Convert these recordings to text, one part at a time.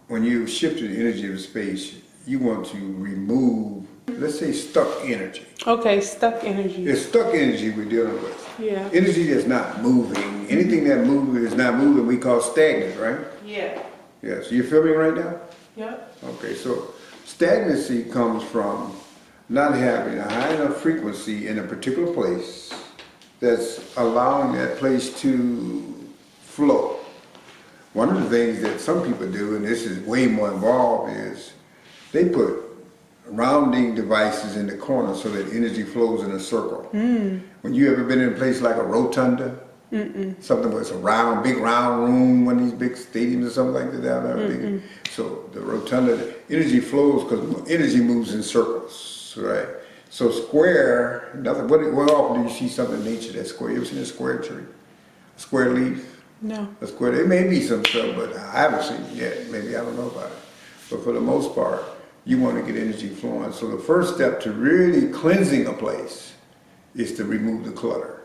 when you shift the energy of space, you want to remove, let's say, stuck energy. Okay, stuck energy. It's stuck energy we're dealing with. Yeah. Energy that's not moving. Anything that moves is not moving, we call stagnant, right? Yeah. Yeah, so you're filming right now? Yep. Okay, so stagnancy comes from not having a high enough frequency in a particular place that's allowing that place to flow. One of the things that some people do, and this is way more involved, is they put rounding devices in the corner so that energy flows in a circle. When you ever been in a place like a rotunda, something where it's a round, big round room, one of these big stadiums or something like that down there. So the rotunda, energy flows because energy moves in circles, right? So square, nothing. What often do you see something in nature that's square? You ever seen a square tree? A square leaf? No. A square. There may be some stuff, but I haven't seen it yet. Maybe I don't know about it. But for the most part, you want to get energy flowing. So the first step to really cleansing a place is to remove the clutter.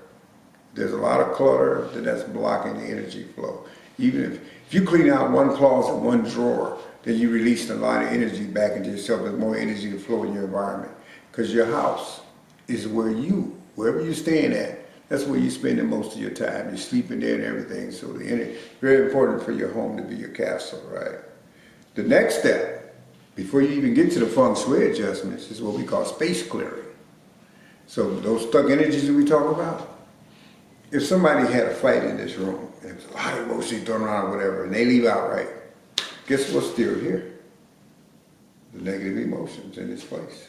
There's a lot of clutter that's blocking the energy flow. Even if you clean out one closet, one drawer, then you release a lot of energy back into yourself. There's more energy to flow in your environment. Because your house is wherever you're staying at, that's where you're spending most of your time. You're sleeping there and everything. So the energy, very important for your home to be your castle, right? The next step, before you even get to the feng shui adjustments, is what we call space clearing. So those stuck energies that we talk about, if somebody had a fight in this room, and there's a lot of emotions thrown around or whatever, and they leave outright, guess what's still here? The negative emotions in this place.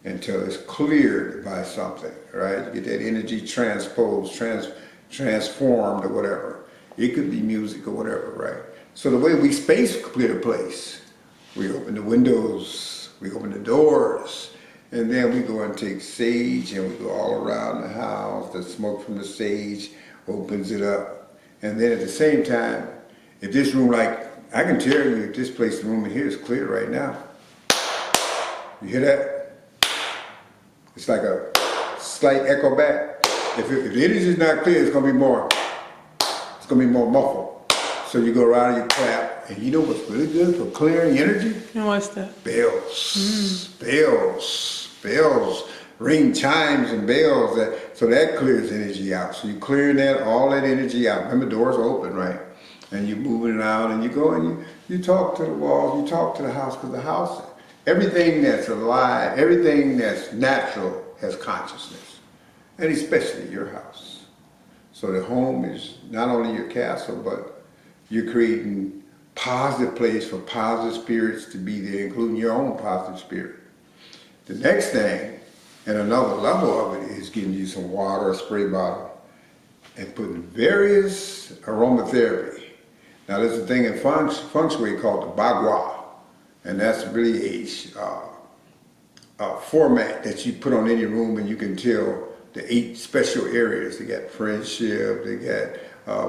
Until it's cleared by something, right? You get that energy transposed, transformed or whatever. It could be music or whatever, right? So the way we space clear a place, we open the windows, we open the doors, and then we go and take sage and we go all around the house. The smoke from the sage opens it up. And then at the same time, if this room, like, I can tell you if this place, the room in here is clear right now. You hear that? It's like a slight echo back. If the energy is not clear, it's gonna be more muffled. So you go around and you clap, and you know what's really good for clearing energy? And what's that? Bells. Bells. Ring chimes and bells. So that clears energy out. So you're clearing all that energy out. Remember, doors are open, right? And you're moving it out, and you go and you talk to the walls, you talk to the house, because the house, everything that's alive, everything that's natural has consciousness, and especially your house. So the home is not only your castle, but you're creating positive place for positive spirits to be there, including your own positive spirit. The next thing, and another level of it, is getting you some water, a spray bottle, and putting various aromatherapy. Now there's a thing in feng shui called the bagua. And that's really a format that you put on any room, and you can tell the 8 special areas. They got friendship, they got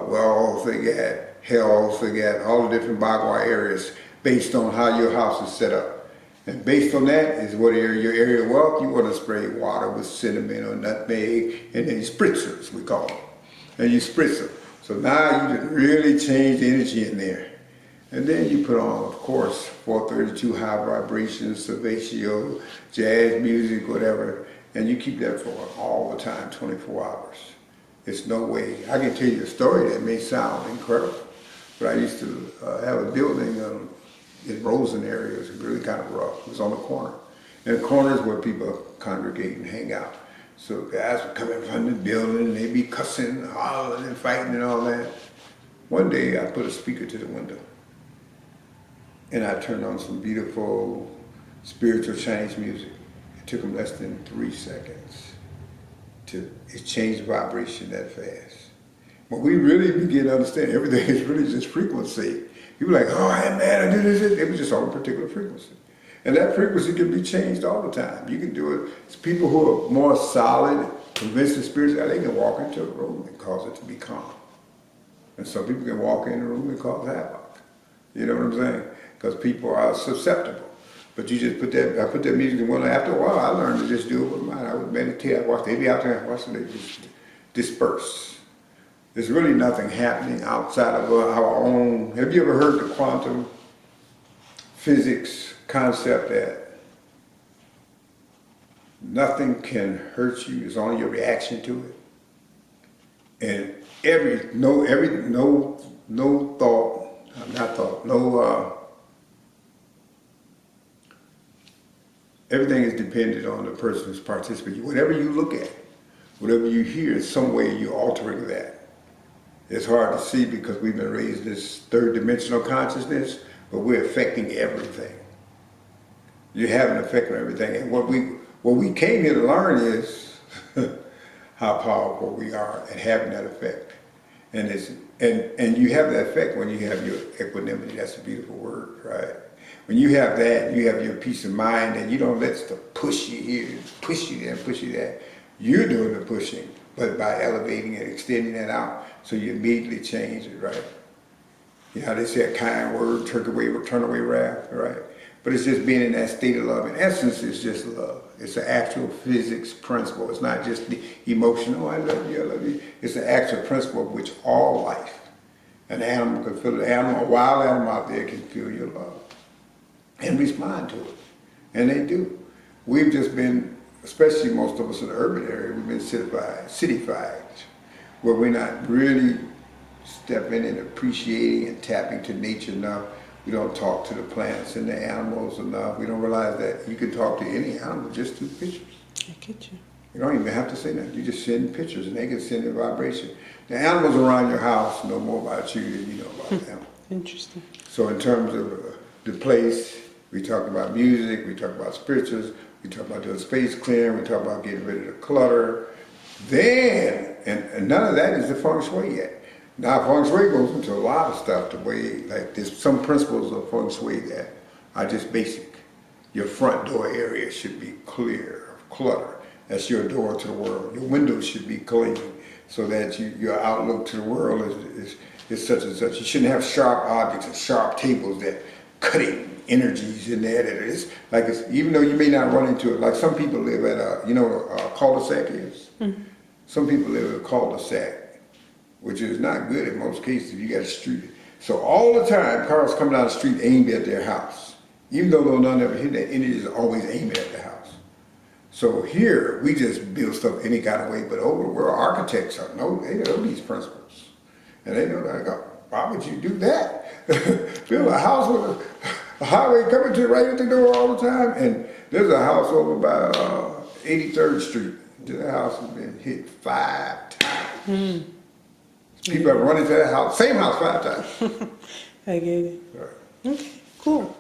wealth, they got health, they got all the different bagua areas based on how your house is set up. And based on that is what area, your area of wealth, you want to spray water with cinnamon or nutmeg, and then spritzers, we call them. And you spritz them. So now you can really change the energy in there. And then you put on, of course, 432 high vibrations, Salvatio, jazz music, whatever, and you keep that for all the time, 24 hours. It's no way. I can tell you a story that may sound incredible, but I used to have a building in Rosen area. It was really kind of rough. It was on the corner. And the corner is where people congregate and hang out. So guys would come in front of the building, and they'd be cussing, hollering, and fighting and all that. One day, I put a speaker to the window. And I turned on some beautiful spiritual Chinese music. It took them less than 3 seconds to change the vibration that fast. When we really begin to understand everything is really just frequency, people are like, oh, I'm mad, I do this. It was just on a particular frequency. And that frequency can be changed all the time. You can do it. It's people who are more solid, convinced of spirituality, they can walk into a room and cause it to be calm. And some people can walk in the room and cause havoc. You know what I'm saying? Because people are susceptible. But you just I put that music in one. After a while, I learned to just do it with mine. I would meditate. They'd be out there and watch, and they just disperse. There's really nothing happening outside of our own. Have you ever heard the quantum physics concept that nothing can hurt you, it's only your reaction to it. And everything is dependent on the person who's participating. Whatever you look at, whatever you hear, in some way you're altering that. It's hard to see because we've been raised this third dimensional consciousness, but we're affecting everything. You have an effect on everything. And what we came here to learn is how powerful we are at having that effect. And you have that effect when you have your equanimity. That's a beautiful word, right? When you have that, you have your peace of mind, and you don't let stuff push you here, push you there, push you there. You're doing the pushing, but by elevating and extending that out, so you immediately change it, right? You know how they say a kind word, turn away wrath, right? But it's just being in that state of love. In essence, it's just love. It's an actual physics principle. It's not just the emotional, I love you, I love you. It's an actual principle of which all life, an animal can feel it. A wild animal out there can feel your love and respond to it. And they do. We've just been, especially most of us in the urban area, we've been cityfied, where we're not really stepping and appreciating and tapping to nature enough. We don't talk to the plants and the animals enough. We don't realize that you can talk to any animal just through pictures. I get you. You don't even have to say that. You just send pictures and they can send a vibration. The animals around your house know more about you than you know about them. Interesting. So in terms of the place, we talk about music, we talk about spirituals, we talk about doing space clearing, we talk about getting rid of the clutter. Then, and none of that is the feng shui yet. Now feng shui goes into a lot of stuff, the way, like there's some principles of feng shui that are just basic. Your front door area should be clear of clutter. That's your door to the world. Your windows should be clean so that your outlook to the world is such and such. You shouldn't have sharp objects and sharp tables that cutting energies in there that is like even though you may not run into it, like some people live at a cul-de-sac is. Mm-hmm. Some people live at a cul-de-sac, which is not good in most cases if you got a street. So all the time cars come down the street aimed at their house. Even though they'll not ever hit that energy is always aimed at the house. So here we just build stuff any kind of way, but over the world architects they know these principles. And they know that why would you do that? Build a house with a highway coming to right at the door all the time, and there's a house over by 83rd Street. That house has been hit 5 times. Mm. People have run into that house, same house 5 times. I get it. Right. Okay, cool.